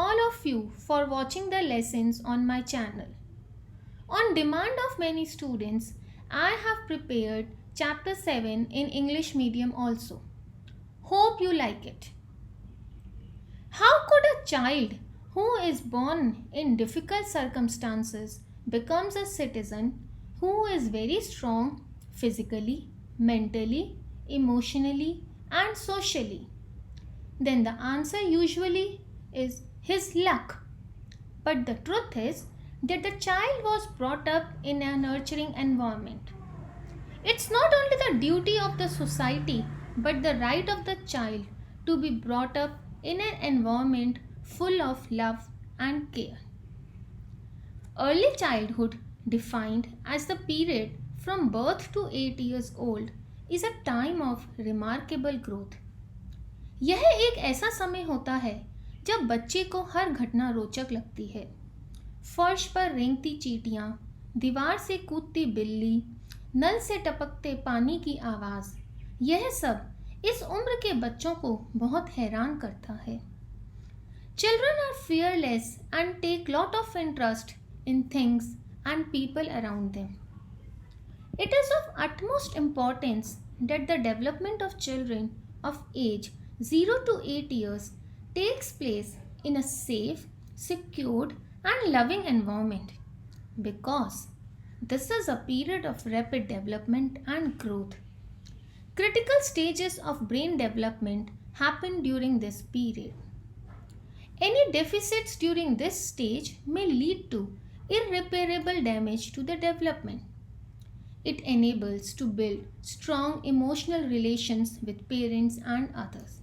all of you for watching the lessons on my channel. On demand of many students, I have prepared chapter 7 in English medium also. Hope you like it. How could a child who is born in difficult circumstances becomes a citizen who is very strong physically, mentally, emotionally and socially? Then the answer usually is his luck. But the truth is that the child was brought up in a nurturing environment. It's not only the duty of the society but the right of the child to be brought up in an environment full of love and care. Early childhood, defined as the period from birth to 8 years old, is a time of remarkable growth. यह एक ऐसा समय होता है जब बच्चे को हर घटना रोचक लगती है। फर्श पर रेंगती चींटियां, दीवार से कूदती बिल्ली, नल से टपकते पानी की आवाज़, यह सब इस उम्र के बच्चों को बहुत हैरान करता है। Children are fearless and take lot of interest in things and people around them. It is of utmost importance that the development of children of age 0 to 8 years takes place in a safe, secured and loving environment, because this is a period of rapid development and growth. Critical stages of brain development happen during this period. Any deficits during this stage may lead to irreparable damage to the development. It enables to build strong emotional relations with parents and others.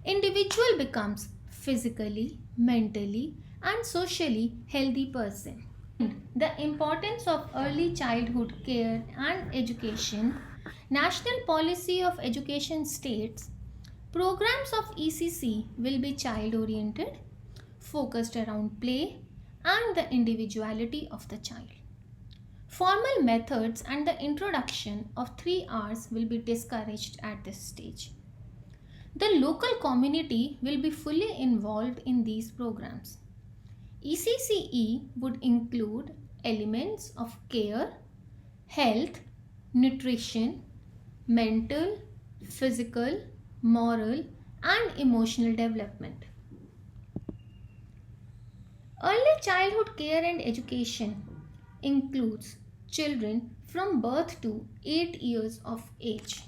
Individual becomes physically, mentally and socially healthy person. The importance of early childhood care and education. National Policy of Education states programs of ECC will be child oriented, focused around play and the individuality of the child. Formal methods and the introduction of 3 R's will be discouraged at this stage. The local community will be fully involved in these programs. ECCE would include elements of care, health, nutrition, mental, physical, moral and emotional development. Early childhood care and education includes children from birth to 8 years of age.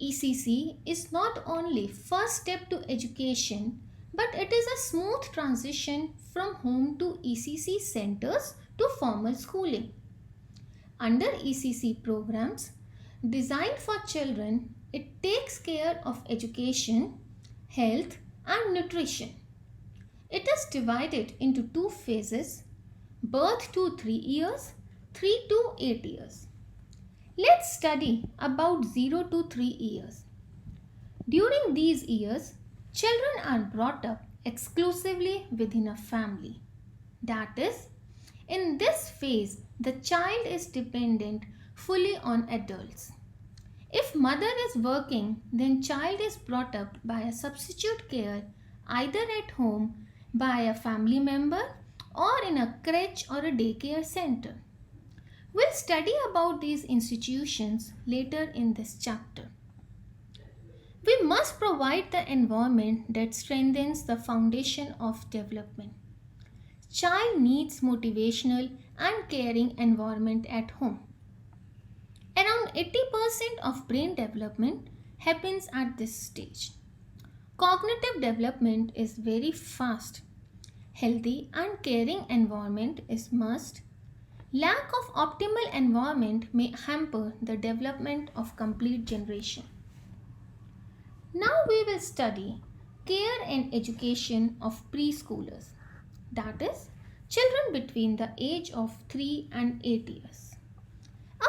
ECC is not only first step to education, but it is a smooth transition from home to ECC centers to formal schooling. Under ECC programs designed for children, it takes care of education, health and nutrition. It is divided into 2 phases: birth to 3 years, 3 to 8 years. Let's study about 0 to 3 years. During these years, children are brought up exclusively within a family. That is, in this phase, the child is dependent fully on adults. If mother is working, then child is brought up by a substitute care either at home by a family member or in a crèche or a daycare center. We'll study about these institutions later in this chapter. We must provide the environment that strengthens the foundation of development. Child needs motivational and caring environment at home. Around 80% of brain development happens at this stage. Cognitive development is very fast. Healthy and caring environment is must. Lack of optimal environment may hamper the development of complete generation. Now we will study care and education of preschoolers, that is, children between the age of 3 and 8 years.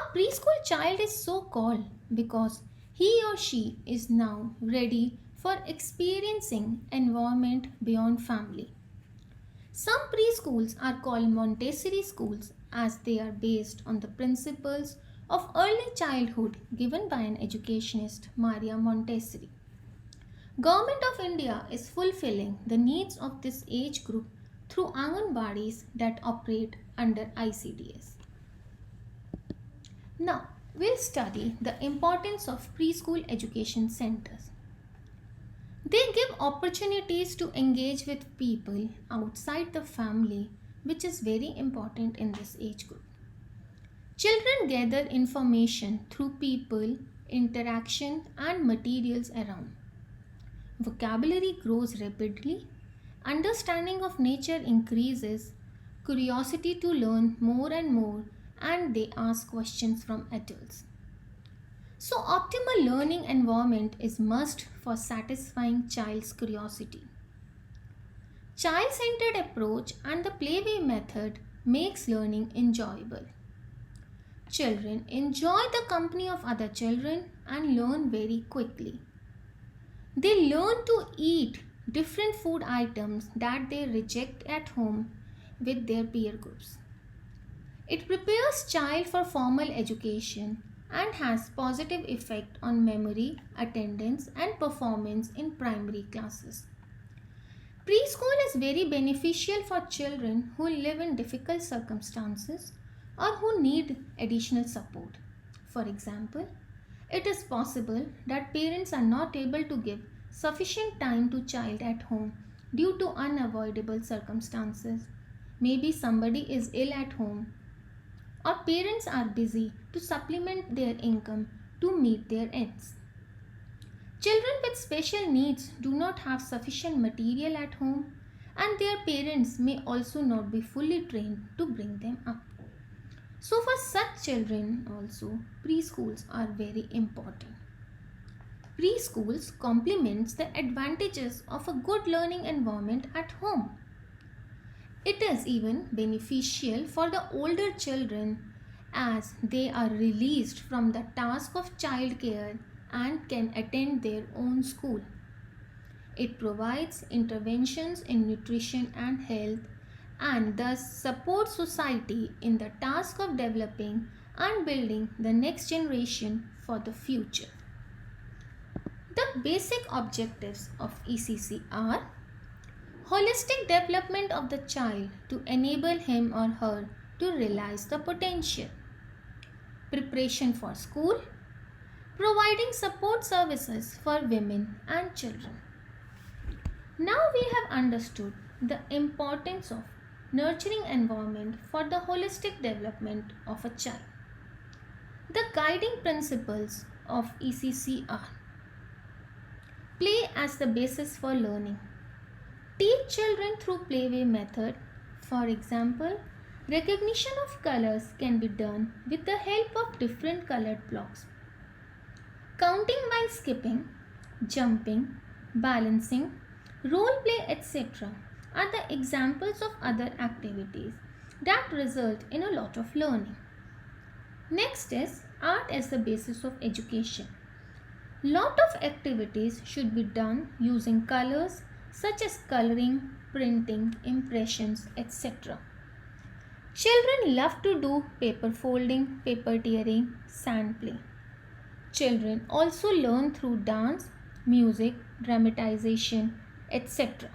A preschool child is so called because he or she is now ready for experiencing environment beyond family. Some preschools are called Montessori schools as they are based on the principles of early childhood given by an educationist, Maria Montessori. Government of India is fulfilling the needs of this age group through Anganwadis that operate under ICDS. Now, we'll study the importance of preschool education centers. They give opportunities to engage with people outside the family, which is very important in this age group. Children gather information through people, interaction, and materials around. Vocabulary grows rapidly, understanding of nature increases, curiosity to learn more and more, and they ask questions from adults. So, optimal learning environment is must for satisfying child's curiosity. Child-centered approach and the playway method makes learning enjoyable. Children enjoy the company of other children and learn very quickly. They learn to eat different food items that they reject at home with their peer groups. It prepares child for formal education and has positive effect on memory, attendance and performance in primary classes. Preschool is very beneficial for children who live in difficult circumstances or who need additional support. For example, it is possible that parents are not able to give sufficient time to child at home due to unavoidable circumstances. Maybe somebody is ill at home or parents are busy to supplement their income to meet their ends. Children with special needs do not have sufficient material at home and their parents may also not be fully trained to bring them up. So for such children also, preschools are very important. Preschools complements the advantages of a good learning environment at home. It is even beneficial for the older children as they are released from the task of childcare and can attend their own school. It provides interventions in nutrition and health and thus supports society in the task of developing and building the next generation for the future. The basic objectives of ECC are holistic development of the child to enable him or her to realize the potential, preparation for school, providing support services for women and children. Now we have understood the importance of nurturing environment for the holistic development of a child. The guiding principles of ECC are play as the basis for learning. Teach children through playway method. For example, recognition of colors can be done with the help of different colored blocks. Counting while skipping, jumping, balancing, role play, etc. are the examples of other activities that result in a lot of learning. Next is art as the basis of education. Lot of activities should be done using colors such as coloring, printing, impressions, etc. Children love to do paper folding, paper tearing, sand play. Children also learn through dance, music, dramatization, etc.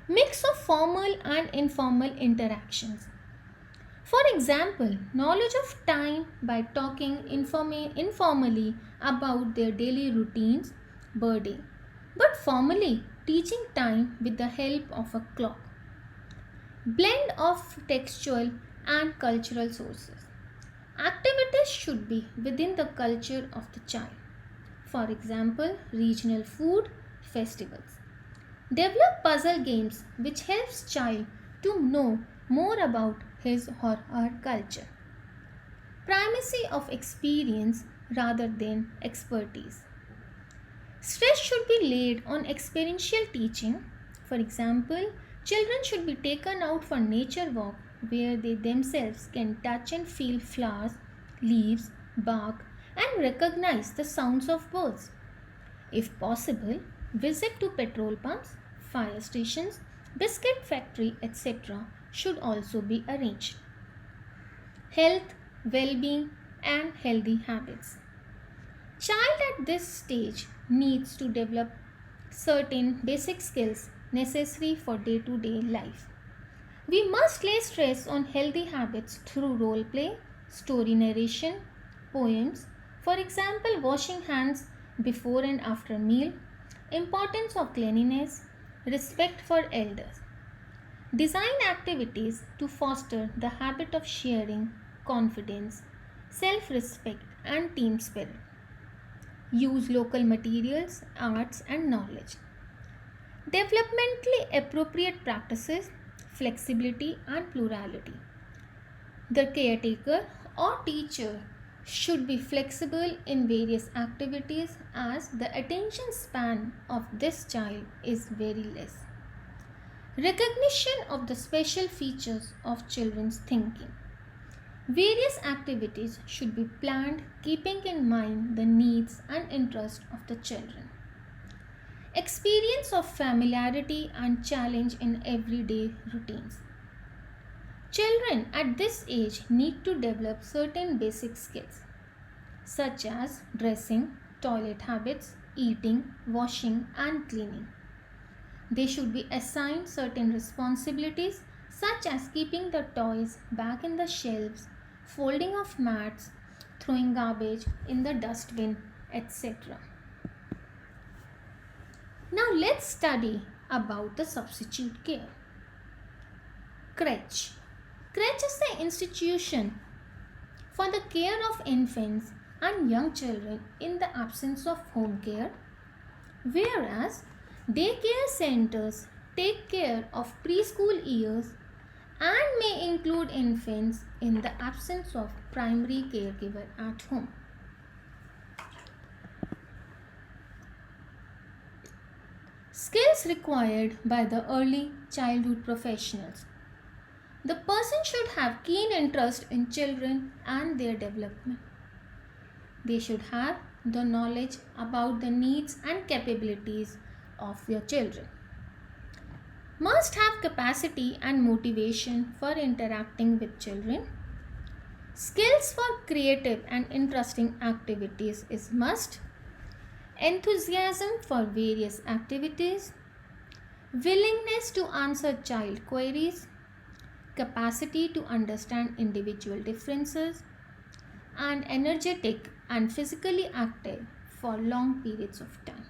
Mix of formal and informal interactions. For example, knowledge of time by talking informally about their daily routines, birthday, but formally teaching time with the help of a clock. Blend of textual and cultural sources. Activities should be within the culture of the child. For example, regional food, festivals. Develop puzzle games which helps child to know more about his or her culture. Primacy of experience rather than expertise. Stress should be laid on experiential teaching. For example, children should be taken out for nature walk where they themselves can touch and feel flowers, leaves, bark and recognize the sounds of birds. If possible, visit to petrol pumps, fire stations, biscuit factory, etc. should also be arranged. Health, well-being and healthy habits. Child at this stage needs to develop certain basic skills necessary for day-to-day life. We must lay stress on healthy habits through role play, story narration, poems, for example, washing hands before and after meal, importance of cleanliness, respect for elders. Design activities to foster the habit of sharing, confidence, self-respect and team spirit. Use local materials, arts and knowledge. Developmentally appropriate practices, flexibility and plurality. The caretaker or teacher should be flexible in various activities as the attention span of this child is very less. Recognition of the special features of children's thinking. Various activities should be planned keeping in mind the needs and interests of the children. Experience of familiarity and challenge in everyday routines. Children at this age need to develop certain basic skills such as dressing, toilet habits, eating, washing and cleaning. They should be assigned certain responsibilities such as keeping the toys back in the shelves, folding of mats, throwing garbage in the dustbin, etc. Now let's study about the substitute care. Crèche. Crèche is the institution for the care of infants and young children in the absence of home care, whereas daycare centers take care of preschool years and may include infants in the absence of primary caregiver at home. Skills required by the early childhood professionals. The person should have keen interest in children and their development. They should have the knowledge about the needs and capabilities of your children. Must have capacity and motivation for interacting with children. Skills for creative and interesting activities is must. Enthusiasm for various activities. Willingness to answer child queries. Capacity to understand individual differences. And energetic and physically active for long periods of time.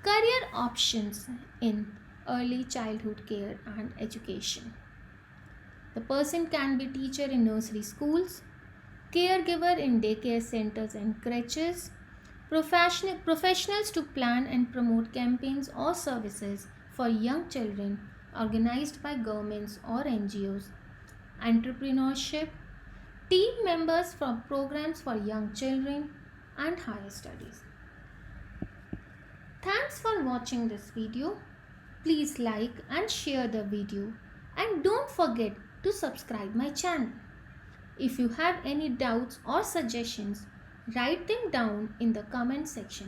Career options in early childhood care and education. The person can be teacher in nursery schools, caregiver in daycare centers and crèches, professionals to plan and promote campaigns or services for young children organized by governments or NGOs, entrepreneurship, team members from programs for young children and higher studies. Thanks for watching this video. Please like and share the video and don't forget to subscribe my channel. If you have any doubts or suggestions, write them down in the comment section.